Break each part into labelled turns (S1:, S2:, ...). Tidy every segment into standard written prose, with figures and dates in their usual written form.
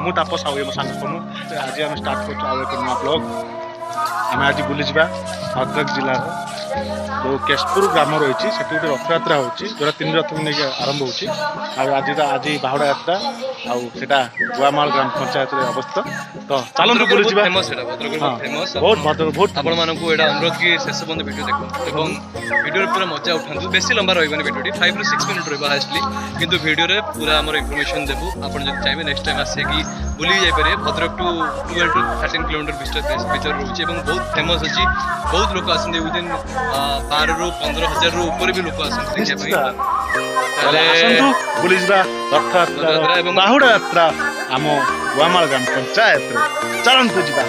S1: मु तापस आउ मो सांग सोनू आज आम स्टार्ट कर नुआ ब्लॉग आम आज बुली जा भद्रक जिलार जो केशपुर ग्राम रही से गोटे रथ यात्रा होची जो 3 रथ को लेकिन आरंभ होची आज आज बाहुड़ा यात्रा आउटा गुआमाल ग्राम पंचायत अवस्थित तो चलते बुली जा
S2: फेमस है भद्रक फेमस
S1: बहुत भद्रक बहुत
S2: आपण मानकू एटा अनुरोध की शेष बंद वीडियो देखो एवं वीडियो पूरा मजा उठातु बेसी लंबा रहबनी वीडियो 5 ରୁ 6 मिनिट रहबा हास्टली किंतु वीडियो रे पूरा हमर इंफॉर्मेशन देबु आपण जब चाहिए नेक्स्ट टाइम आसे कि बुली जाय पारे भद्रक टू 12 टू 13 किलोमीटर भीतर रहउची एवं बहुत फेमस अछि बहुत लोक आसंदे विदिन 12 ରୁ 15000 ରୁ ऊपर भी लोक आसंदे देखिया पई
S1: आसंतु बुली जा रथ यात्रा एवं बाहुड़ा यात्रा आम गुआमाल ग्राम पंचायत चलंतु जिबा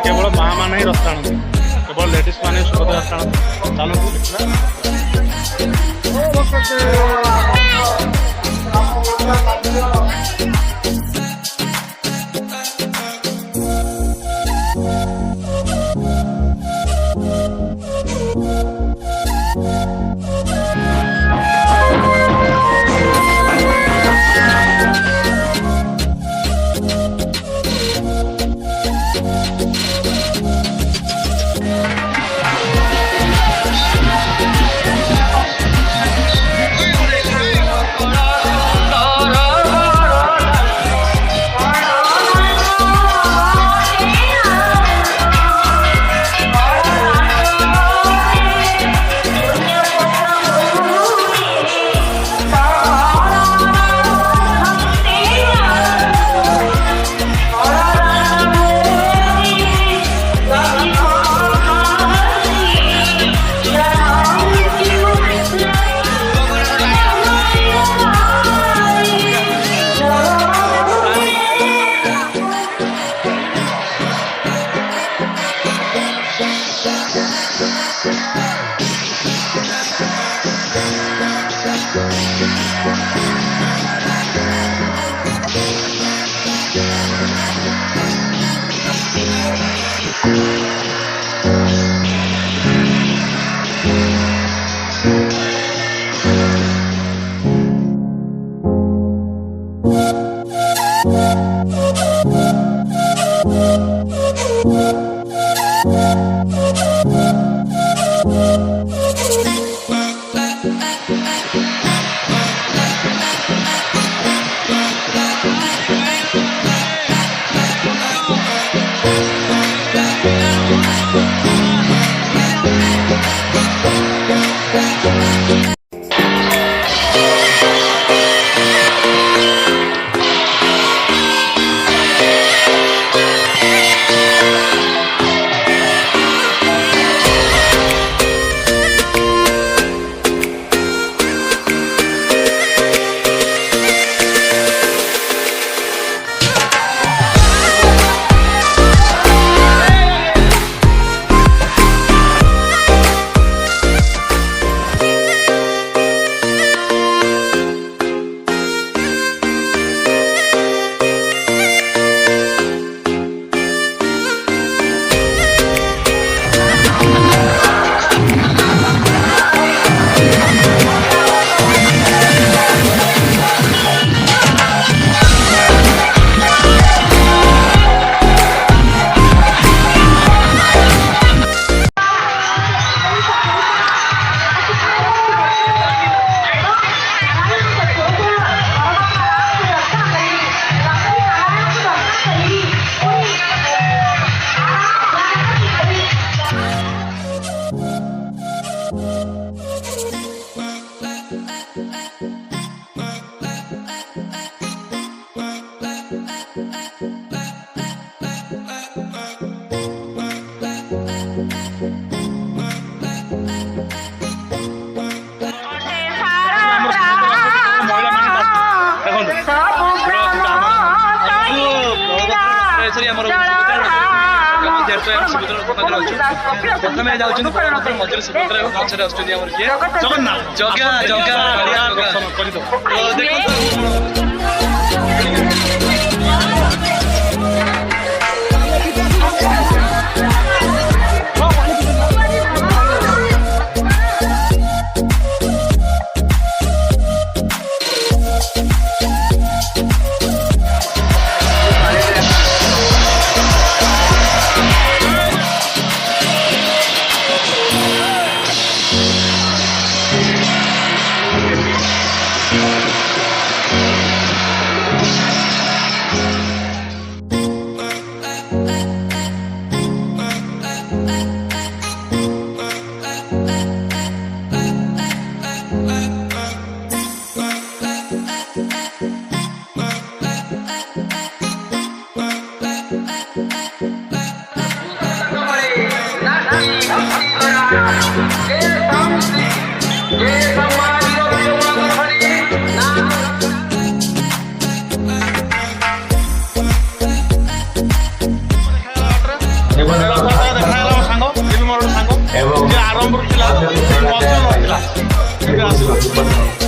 S1: केवल माँ मैंने ही रथ टाणती केवल लेडीज मैंने सुभद्रा रथ टाणती चलू
S2: ବର୍ତ୍ତମାନ ସମୁଦ୍ର ପାଖରେ ଅଛୁ ପ୍ରଥମେ ଯାଉଛନ୍ତି ବ୍ରହ୍ମପୁତ୍ର ମଝିରେ ସୁଭଦ୍ରା ଏବଂ ପଛରେ ଆସୁଛନ୍ତି ଆମର କିଏ
S1: ଜଗନ୍ନାଥ
S2: ଜଗା ଜଗା
S1: ବଢିଆ
S2: ଜଗା
S1: ଦର୍ଶନ କରିଦେବ।
S2: ତ ଦେଖନ୍ତୁ
S1: ଦେଖାହେଲା ମୋ ସାଙ୍ଗ ଏ ବି ମୋର ଗୋଟେ ସାଙ୍ଗ ଯିଏ ଆରମ୍ଭରୁ ଥିଲା ମଧ୍ୟ ନଥିଲା ଏବେ ଆସିଲା।